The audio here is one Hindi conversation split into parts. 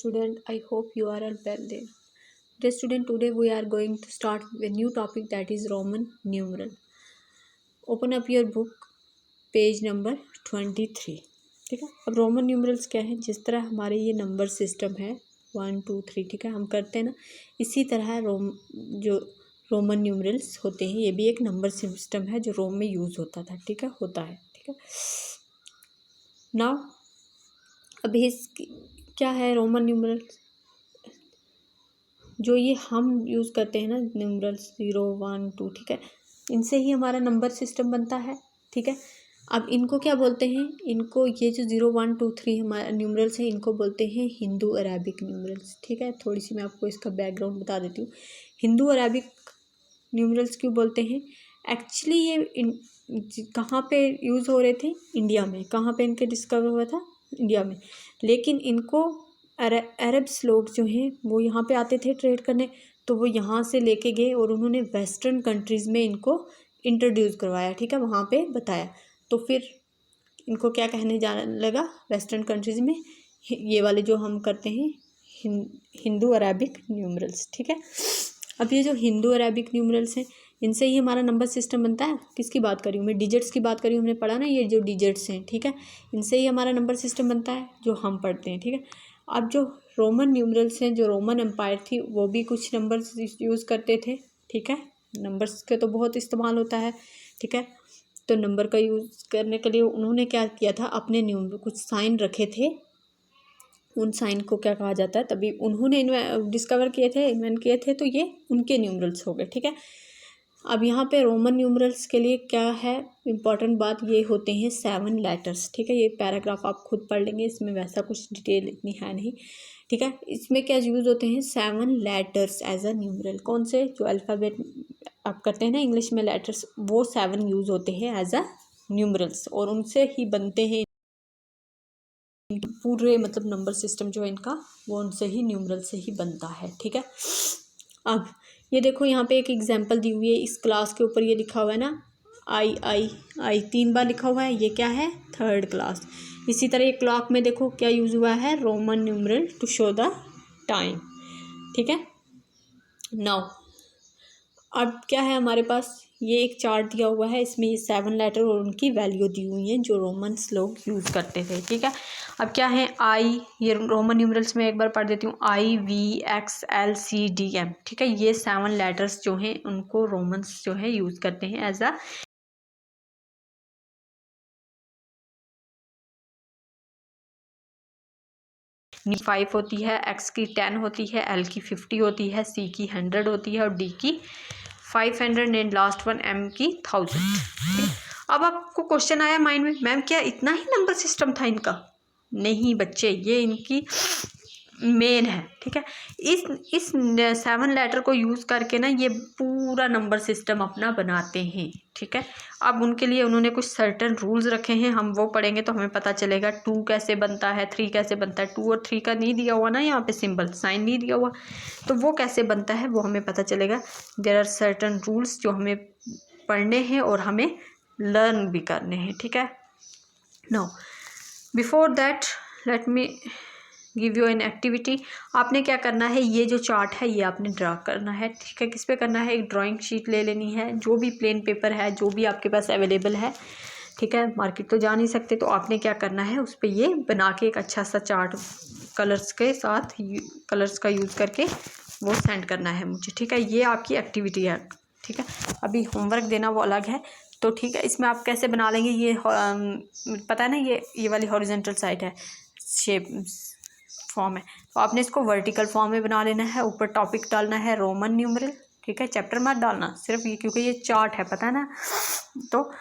student, I hope you are all well there. Dear student, today we are going to start a new topic, that is Roman numeral. Open up your book, page number 23. ठीक है. अब रोमन न्यूमरल्स क्या है, जिस तरह हमारे ये नंबर सिस्टम है 1 2 3, ठीक है, हम करते हैं ना, इसी तरह जो रोमन न्यूमरल्स होते हैं ये भी एक नंबर सिस्टम है जो रोम में यूज़ होता था. ठीक है, होता है. ठीक है. नाउ अभी क्या है रोमन न्यूमरल्स, जो ये हम यूज़ करते हैं ना न्यूमरल्स 0 1 2, ठीक है, इनसे ही हमारा नंबर सिस्टम बनता है. ठीक है. अब इनको क्या बोलते हैं, इनको ये जो 0 1 2 3 हमारे न्यूमरल्स हैं इनको बोलते हैं हिंदू अरेबिक न्यूमरल्स. ठीक है. थोड़ी सी मैं आपको इसका बैकग्राउंड बता देती हूँ. हिंदू अरेबिक न्यूमरल्स क्यों बोलते हैं, एक्चुअली ये कहाँ पे यूज़ हो रहे थे, इंडिया में. कहाँ पे इनके डिस्कवर हुआ था, इंडिया में. लेकिन इनको अरब्स लोग जो हैं वो यहाँ पे आते थे ट्रेड करने, तो वो यहाँ से लेके गए और उन्होंने वेस्टर्न कंट्रीज़ में इनको इंट्रोड्यूस करवाया. ठीक है, वहाँ पे बताया. तो फिर इनको क्या कहने जाने लगा वेस्टर्न कंट्रीज़ में, ये वाले जो हम करते हैं हिंदू अरेबिक न्यूमरल्स. ठीक है. अब ये जो हिंदू अरेबिक न्यूमरल्स हैं इनसे ही हमारा नंबर सिस्टम बनता है. किसकी बात कर रही हूँ मैं, डिजिट्स की बात कर रही हूँ. हमने पढ़ा ना ये जो डिजिट्स हैं, ठीक है, इनसे ही हमारा नंबर सिस्टम बनता है जो हम पढ़ते हैं. ठीक है. अब जो रोमन न्यूमरल्स हैं, जो रोमन एम्पायर थी वो भी कुछ नंबर्स यूज़ करते थे. ठीक है. नंबर्स के तो बहुत इस्तेमाल होता है. ठीक है. तो नंबर का यूज़ करने के लिए उन्होंने क्या किया था, अपने कुछ साइन रखे थे. उन साइन को क्या कहा जाता है, तभी उन्होंने डिस्कवर किए थे, इन्वेंट किए थे, तो ये उनके न्यूमरल्स हो गए. ठीक है. अब यहाँ पे रोमन न्यूमरल्स के लिए क्या है इम्पॉर्टेंट बात, ये होते हैं 7 लेटर्स. ठीक है. ये पैराग्राफ आप खुद पढ़ लेंगे, इसमें वैसा कुछ डिटेल इतनी है नहीं. ठीक है. इसमें क्या यूज़ होते हैं 7 लेटर्स एज अ न्यूमरल. कौन से, जो अल्फ़ाबेट आप करते हैं ना इंग्लिश में लेटर्स, वो 7 यूज़ होते हैं एज अ न्यूमरल्स, और उनसे ही बनते हैं पूरे, मतलब नंबर सिस्टम जो है इनका वो उनसे ही, न्यूमरल से ही बनता है. ठीक है. अब ये देखो यहाँ पे एक एग्जांपल दी हुई है, इस क्लास के ऊपर ये लिखा हुआ है ना, आई आई आई 3 बार लिखा हुआ है, ये क्या है, 3rd क्लास. इसी तरह ये क्लॉक में देखो क्या यूज़ हुआ है, Roman numeral to show the time. ठीक है. नाउ अब क्या है हमारे पास, ये एक चार्ट दिया हुआ है, इसमें ये 7 लेटर और उनकी वैल्यू दी हुई है जो रोमन्स लोग यूज़ करते थे. ठीक है. अब क्या है, आई, ये रोमन न्यूमरल्स में एक बार पढ़ देती हूँ, IVXLCDM. ठीक है. ये 7 लेटर्स जो हैं उनको रोमन्स जो है यूज़ करते हैं एज अ 5 होती है, X की 10 होती है, L की 50 होती है, C की 100 होती है और D की 500 एंड लास्ट वन M की 1000. अब आपको क्वेश्चन आया माइंड में, मैम क्या इतना ही नंबर सिस्टम था इनका? नहीं बच्चे, ये इनकी मेन है. ठीक है. इस 7 लेटर को यूज़ करके ना ये पूरा नंबर सिस्टम अपना बनाते हैं. ठीक है. अब उनके लिए उन्होंने कुछ सर्टेन रूल्स रखे हैं, हम वो पढ़ेंगे तो हमें पता चलेगा 2 कैसे बनता है, 3 कैसे बनता है. 2 और 3 का नहीं दिया हुआ ना, यहाँ पे सिंबल साइन नहीं दिया हुआ, तो वो कैसे बनता है वो हमें पता चलेगा. देयर आर सर्टेन रूल्स जो हमें पढ़ने हैं और हमें लर्न भी करने हैं. ठीक है. No before that let me give you an activity. आपने क्या करना है, ये जो चार्ट है ये आपने ड्रा करना है. ठीक है. किस पे करना है, एक ड्राइंग शीट ले लेनी है, जो भी प्लेन पेपर है, जो भी आपके पास अवेलेबल है. ठीक है. मार्केट तो जा नहीं सकते, तो आपने क्या करना है, उस पर ये बना के एक अच्छा सा चार्ट कलर्स के साथ, कलर्स का यूज़ करके वो सेंड करना है मुझे. ठीक है. ये आपकी एक्टिविटी है. ठीक है. अभी होमवर्क देना वो अलग है. तो ठीक है, इसमें आप कैसे बना लेंगे, ये पता है ना, ये वाली हॉरिजॉन्टल साइड है, शेप फॉर्म है, तो आपने इसको वर्टिकल फॉर्म में बना लेना है. ऊपर टॉपिक डालना है रोमन न्यूमरल. ठीक है. चैप्टर मत डालना, सिर्फ ये, क्योंकि ये चार्ट है, पता है ना, तो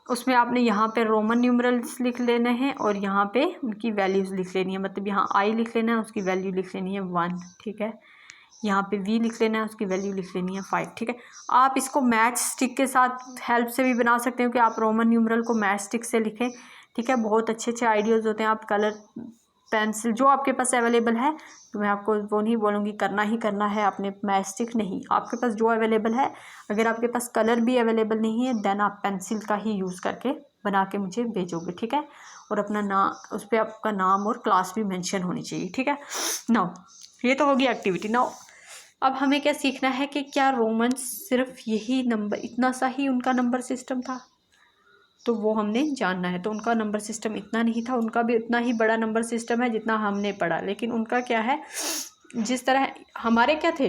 उसमें आपने यहाँ पे रोमन न्यूमरल्स लिख लेने हैं और यहाँ पे उनकी वैल्यूज़ लिख लेनी है. मतलब यहाँ आई लिख लेना है, उसकी वैल्यू लिख लेनी है 1. ठीक है. यहाँ पे वी लिख लेना है, उसकी वैल्यू लिख लेनी है 5. ठीक है. आप इसको मैच स्टिक के साथ हेल्प से भी बना सकते हो कि आप रोमन न्यूमरल को मैच स्टिक से लिखें. ठीक है. बहुत अच्छे अच्छे आइडियाज़ होते हैं. आप कलर पेंसिल जो आपके पास अवेलेबल है, तो मैं आपको वो नहीं बोलूँगी करना ही करना है आपने मैच स्टिक, नहीं, आपके पास जो अवेलेबल है. अगर आपके पास कलर भी अवेलेबल नहीं है देन आप पेंसिल का ही यूज़ करके बना के मुझे भेजोगे, ठीक है। और अपना नाम, उस पर आपका नाम और क्लास भी मेंशन होनी चाहिए, ठीक है। नाउ ये तो होगी एक्टिविटी। नाउ अब हमें क्या सीखना है कि क्या रोमन्स सिर्फ यही नंबर, इतना सा ही उनका नंबर सिस्टम था, तो वो हमने जानना है। तो उनका नंबर सिस्टम इतना नहीं था, उनका भी उतना ही बड़ा नंबर सिस्टम है जितना हमने पढ़ा, लेकिन उनका क्या है, जिस तरह हमारे क्या थे,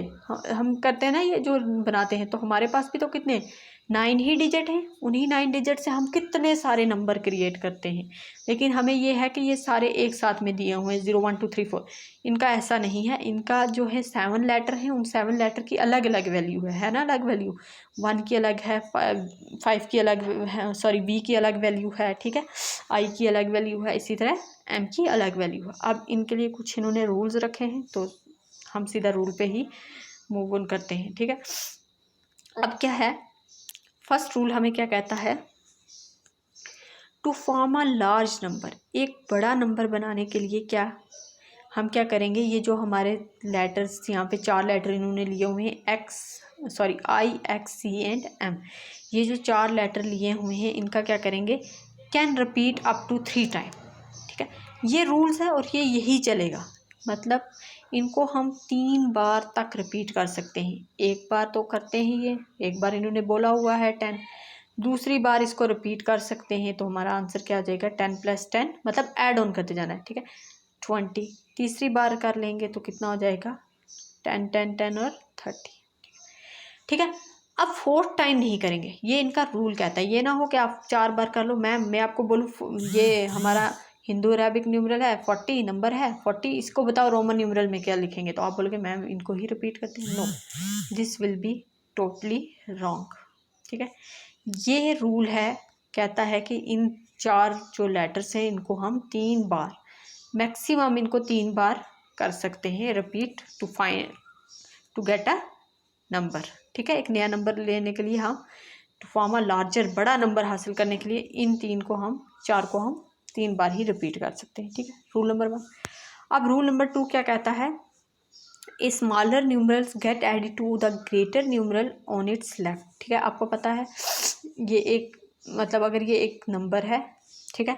हम करते हैं ना ये जो बनाते हैं, तो हमारे पास भी तो कितने 9 ही डिजिट हैं, उन्हीं 9 डिजिट से हम कितने सारे नंबर क्रिएट करते हैं। लेकिन हमें ये है कि ये सारे एक साथ में दिए हुए हैं 0 1 2 3 4। इनका ऐसा नहीं है, इनका जो है 7 लेटर हैं, उन 7 लेटर की अलग अलग वैल्यू है ना, अलग वैल्यू। 1 की अलग है, 5 की अलग है, सॉरी बी की अलग वैल्यू है, ठीक है, आई की अलग वैल्यू है, इसी तरह एम की अलग वैल्यू है। अब इनके लिए कुछ इन्होंने रूल्स रखे हैं, तो हम सीधा रूल पे ही मूव ऑन करते हैं, ठीक है। अब क्या है, फर्स्ट रूल हमें क्या कहता है, to form a large number, एक बड़ा नंबर बनाने के लिए क्या हम क्या करेंगे, ये जो हमारे लेटर्स यहाँ पे 4 लेटर इन्होंने लिए हुए हैं, आई एक्स सी एंड एम, ये जो 4 लेटर लिए हुए हैं, इनका क्या करेंगे, can repeat up to 3 time, ठीक है। ये रूल्स है और ये यही चलेगा, मतलब इनको हम 3 बार तक रिपीट कर सकते हैं। एक बार तो करते हैं, ये एक बार इन्होंने बोला हुआ है 10, दूसरी बार इसको रिपीट कर सकते हैं, तो हमारा आंसर क्या आ जाएगा, 10 + 10, मतलब ऐड ऑन करते जाना है, ठीक है, 20। तीसरी बार कर लेंगे तो कितना हो जाएगा, 10 10 10 और 30, ठीक है। अब 4th टाइम नहीं करेंगे, ये इनका रूल कहता है। ये ना हो कि आप 4 बार कर लो, मैं आपको बोलूँ ये हमारा हिंदू अरेबिक न्यूमरल है, 40 नंबर है, 40, इसको बताओ रोमन न्यूमरल में क्या लिखेंगे, तो आप बोलोगे मैम इनको ही रिपीट करते हैं। No, this will be totally wrong, ठीक है। ये रूल है, कहता है कि इन 4 जो लेटर्स हैं इनको हम 3 बार, मैक्सिमम इनको 3 बार कर सकते हैं repeat, to get a number, ठीक है। एक नया नंबर लेने के लिए हम, टू फॉर्म अ लार्जर, बड़ा नंबर हासिल करने के लिए इन 4 को हम 3 बार ही रिपीट कर सकते हैं, ठीक है, रूल नंबर 1। अब रूल नंबर 2 क्या कहता है, a smaller numerals get added to the greater numeral on its left, ठीक है। आपको पता है ये एक, मतलब अगर ये एक नंबर है, ठीक है,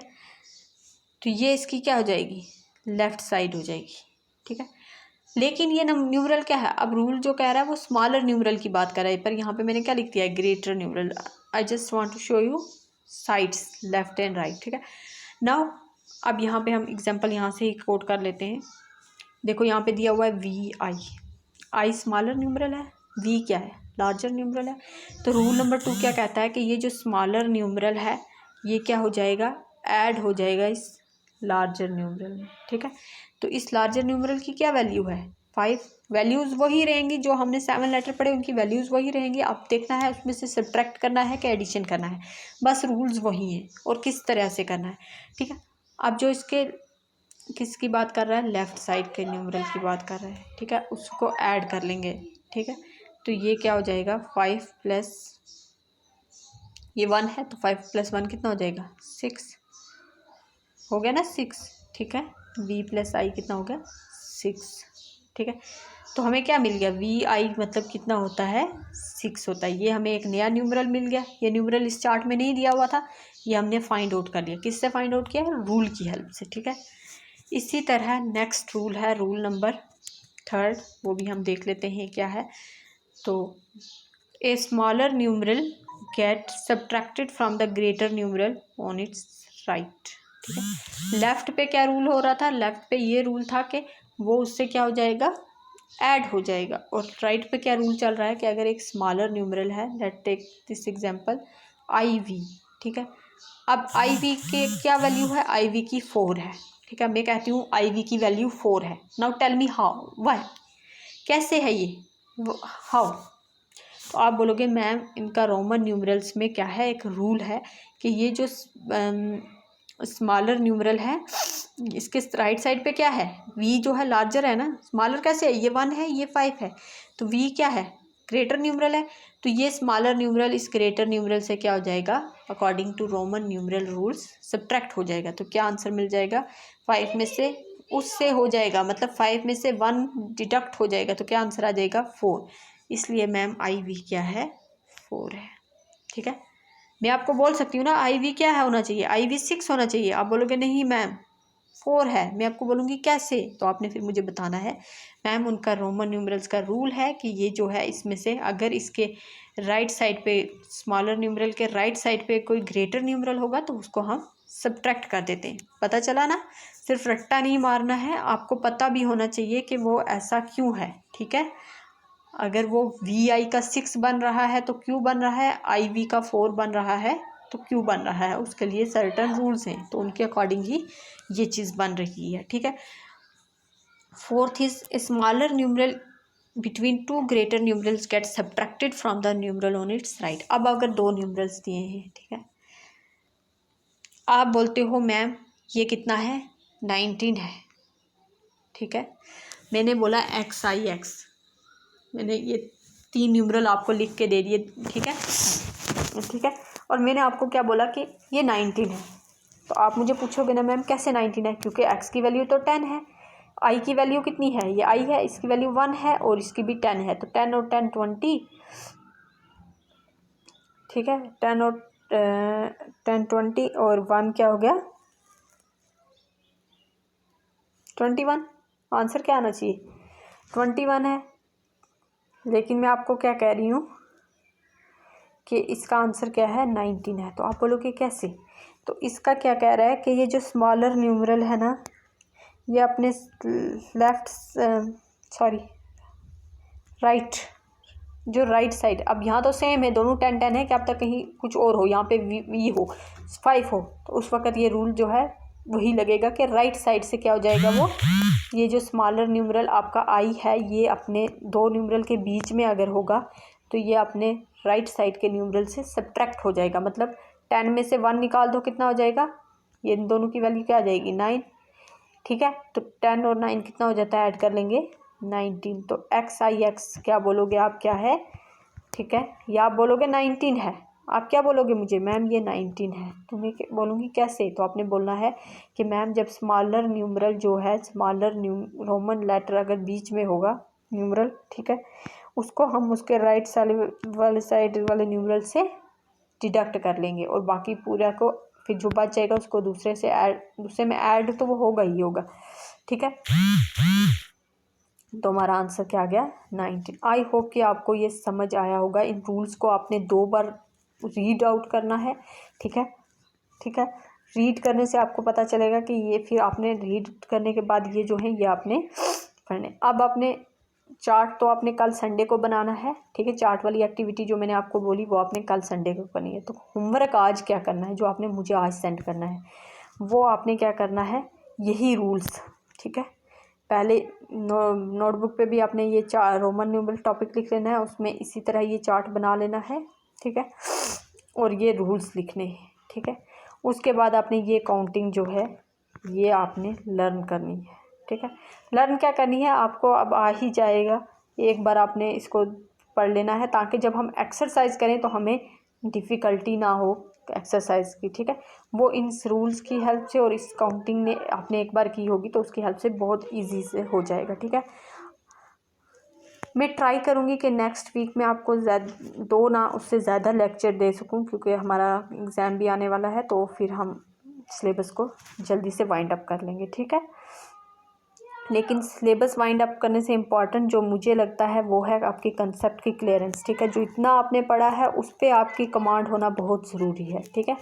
तो ये इसकी क्या हो जाएगी, लेफ़्ट साइड हो जाएगी, ठीक है। लेकिन ये न्यूमरल क्या है, अब रूल जो कह रहा है वो स्मॉलर न्यूमरल की बात कर रहा है, पर यहाँ पे मैंने क्या लिख दिया है, greater numeral. I just want to show you sides, left and right, ठीक है। नाउ अब यहाँ पे हम एग्जांपल यहाँ से ही कोट कर लेते हैं। देखो यहाँ पे दिया हुआ है वी आई स्मॉलर न्यूमरल है, वी क्या है, लार्जर न्यूमरल है। तो रूल नंबर 2 क्या कहता है कि ये जो स्मॉलर न्यूमरल है ये क्या हो जाएगा, ऐड हो जाएगा इस लार्जर न्यूमरल में, ठीक है। तो इस लार्जर न्यूमरल की क्या वैल्यू है, 5, वैल्यूज़ वही रहेंगी जो हमने 7 लेटर पढ़े, उनकी वैल्यूज़ वही रहेंगी। अब देखना है उसमें से सब्ट्रैक्ट करना है कि एडिशन करना है, बस रूल्स वही हैं और किस तरह से करना है, ठीक है। अब जो इसके किसकी बात कर रहा है, लेफ़्ट साइड के न्यूमरल की बात कर रहा है, ठीक है, उसको ऐड कर लेंगे, ठीक है। तो ये क्या हो जाएगा, 5 प्लस ये 1 है, तो 5 + 1 कितना हो जाएगा, 6 हो गया ना, 6, ठीक है। वी + आई कितना हो गया, 6, ठीक है। तो हमें क्या मिल गया, वी आई मतलब कितना होता है, 6 होता है। ये हमें एक नया न्यूमरल मिल गया, ये न्यूमरल इस चार्ट में नहीं दिया हुआ था, ये हमने फाइंड आउट कर लिया। किससे फाइंड आउट किया, रूल की हेल्प से, ठीक है। इसी तरह नेक्स्ट रूल है रूल नंबर 3, वो भी हम देख लेते हैं क्या है। तो a smaller numeral get subtracted from the greater numeral on its right, ठीक है। लेफ्ट पे क्या रूल हो रहा था, लेफ्ट पे ये रूल था कि वो उससे क्या हो जाएगा, ऐड हो जाएगा। और राइट पे क्या रूल चल रहा है कि अगर एक स्मॉलर न्यूमरल है, let take this example I V, ठीक है। अब आई वी के क्या वैल्यू है, आई वी की 4 है, ठीक है। मैं कहती हूँ आई वी की वैल्यू 4 है। Now tell me how, why, कैसे है ये, हाउ। तो आप बोलोगे मैम इनका रोमन न्यूमरल्स में क्या है, एक रूल है कि ये जो स्मॉलर न्यूमरल है इसके राइट साइड पे क्या है, वी जो है लार्जर है ना, स्मॉलर कैसे है, ये 1 है, ये 5 है, तो वी क्या है, ग्रेटर न्यूमरल है। तो ये स्मॉलर न्यूमरल इस ग्रेटर न्यूमरल से क्या हो जाएगा, according to Roman numeral rules subtract हो जाएगा। तो क्या आंसर मिल जाएगा, 5 में से उससे हो जाएगा, मतलब 5 में से 1 डिडक्ट हो जाएगा, तो क्या आंसर आ जाएगा, 4। इसलिए मैम आई वी क्या है, 4 है, ठीक है। मैं आपको बोल सकती हूँ ना IV क्या है होना चाहिए, IV 6 होना चाहिए। आप बोलोगे नहीं मैम 4 है, मैं आपको बोलूँगी कैसे, तो आपने फिर मुझे बताना है मैम उनका रोमन न्यूमरल्स का रूल है कि ये जो है इसमें से अगर इसके राइट साइड पे स्मॉलर न्यूमरल के राइट साइड पे कोई ग्रेटर न्यूमरल होगा तो उसको हम सब्ट्रैक्ट कर देते हैं। पता चला ना, सिर्फ रट्टा नहीं मारना है, आपको पता भी होना चाहिए कि वो ऐसा क्यों है। ठीक है, अगर वो VI का 6 बन रहा है तो क्यों बन रहा है, IV का 4 बन रहा है तो क्यों बन रहा है, उसके लिए सर्टन रूल्स हैं, तो उनके अकॉर्डिंग ही ये चीज़ बन रही है। ठीक है, fourth is smaller numeral between two greater numerals get subtracted from the numeral on its right. अब अगर दो न्यूमरल्स दिए हैं, ठीक है, आप बोलते हो मैम ये कितना है, 19 है। ठीक है, मैंने बोला XIX, मैंने ये 3 न्यूमरल आपको लिख के दे दिए। ठीक है, ठीक है, और मैंने आपको क्या बोला कि ये 19 है। तो आप मुझे पूछोगे ना मैम कैसे 19 है, क्योंकि X की वैल्यू तो 10 है, I की वैल्यू कितनी है, ये I है, इसकी वैल्यू 1 है और इसकी भी 10 है, तो 10 और 10 20। ठीक है, 10 और 10 20 और 1 क्या हो गया 21। आंसर क्या आना चाहिए 21 है। लेकिन मैं आपको क्या कह रही हूँ कि इसका आंसर क्या है 19 है। तो आप बोलोगे कैसे, तो इसका क्या कह रहा है कि ये जो स्मॉलर न्यूमरल है ना, ये अपने राइट, जो राइट साइड, अब यहाँ तो सेम है, दोनों 10 10 है, क्या अब तक कहीं कुछ और हो, यहाँ पे V हो 5 हो, तो उस वक्त ये रूल जो है वही लगेगा कि राइट साइड से क्या हो जाएगा, वो ये जो स्मॉलर न्यूमरल आपका I है, ये अपने दो न्यूमरल के बीच में अगर होगा तो ये अपने राइट साइड के न्यूमरल से सब्ट्रैक्ट हो जाएगा। मतलब 10 में से 1 निकाल दो, कितना हो जाएगा, ये इन दोनों की वैल्यू क्या आ जाएगी 9। ठीक है, तो 10 और 9 कितना हो जाता है, ऐड कर लेंगे 19। तो XIX क्या बोलोगे आप, क्या है। ठीक है, या आप बोलोगे 19 है, आप क्या बोलोगे मुझे, मैम ये 19 है, तो मैं बोलूँगी कैसे, तो आपने बोलना है कि मैम जब स्मॉलर न्यूमरल जो है, स्मॉलर रोमन लेटर अगर बीच में होगा न्यूमरल, ठीक है, उसको हम उसके राइट साइड वाले न्यूमरल से डिडक्ट कर लेंगे और बाकी पूरा को फिर जो बच जाएगा उसको दूसरे में ऐड तो वो होगा ही होगा। ठीक है, तो हमारा आंसर क्या आ गया 19। आई होप कि आपको ये समझ आया होगा। इन रूल्स को आपने 2 बार रीड आउट करना है। ठीक है, ठीक है, रीड करने से आपको पता चलेगा कि ये, फिर आपने रीड करने के बाद ये जो है ये आपने पढ़ने। अब आपने चार्ट तो आपने कल संडे को बनाना है। ठीक है, चार्ट वाली एक्टिविटी जो मैंने आपको बोली वो आपने कल संडे को करनी है। तो होमवर्क आज क्या करना है, जो आपने मुझे आज सेंड करना है, वो आपने क्या करना है, यही रूल्स। ठीक है, पहले नोटबुक पे भी आपने ये रोमन न्यूमरल टॉपिक लिख लेना है, उसमें इसी तरह ये चार्ट बना लेना है। ठीक है, और ये रूल्स लिखने हैं। ठीक है, उसके बाद आपने ये काउंटिंग जो है ये आपने लर्न करनी है। ठीक है, लर्न क्या करनी है, आपको अब आ ही जाएगा, एक बार आपने इसको पढ़ लेना है ताकि जब हम एक्सरसाइज करें तो हमें डिफ़िकल्टी ना हो एक्सरसाइज की। ठीक है, वो इन रूल्स की हेल्प से और इस काउंटिंग ने आपने एक बार की होगी तो उसकी हेल्प से बहुत इजी से हो जाएगा। ठीक है, मैं ट्राई करूँगी कि नेक्स्ट वीक में आपको 2 ना उससे ज़्यादा लेक्चर दे सकूँ, क्योंकि हमारा एग्ज़ाम भी आने वाला है, तो फिर हम सिलेबस को जल्दी से वाइंड अप कर लेंगे। ठीक है, लेकिन सिलेबस वाइंड अप करने से इम्पॉर्टेंट जो मुझे लगता है वो है आपकी कंसेप्ट की क्लियरेंस। ठीक है, जो इतना आपने पढ़ा है उस पर आपकी कमांड होना बहुत ज़रूरी है। ठीक है,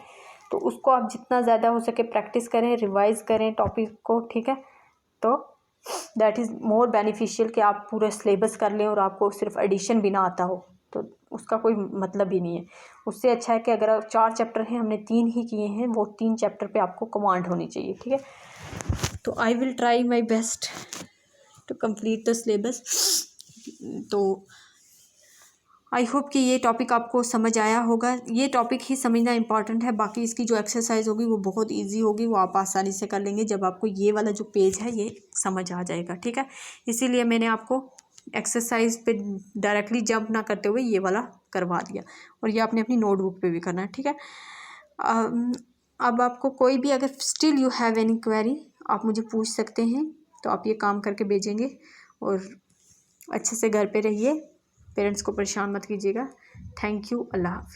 तो उसको आप जितना ज़्यादा हो सके प्रैक्टिस करें, रिवाइज़ करें टॉपिक को। ठीक है, तो दैट इज़ मोर बेनिफिशियल कि आप पूरा सिलेबस कर लें और आपको सिर्फ एडिशन भी ना आता हो, तो उसका कोई मतलब ही नहीं है। उससे अच्छा है कि अगर 4 चैप्टर हैं, हमने 3 ही किए हैं, वो 3 चैप्टर पे आपको कमांड होनी चाहिए। ठीक है, तो I will try my best to complete the syllabus. तो आई होप कि ये टॉपिक आपको समझ आया होगा। ये टॉपिक ही समझना इंपॉर्टेंट है, बाकी इसकी जो एक्सरसाइज होगी वो बहुत इजी होगी, वो आप आसानी से कर लेंगे जब आपको ये वाला जो पेज है ये समझ आ जाएगा। ठीक है, इसीलिए मैंने आपको एक्सरसाइज पे डायरेक्टली जंप ना करते हुए ये वाला करवा दिया, और ये आपने अपनी नोटबुक पे भी करना है। ठीक है, अब आपको कोई भी अगर still you have any query आप मुझे पूछ सकते हैं, तो आप ये काम करके भेजेंगे। और अच्छे से घर पे रहिए, पेरेंट्स को परेशान मत कीजिएगा। थैंक यू, अल्लाह हाफ़िज़।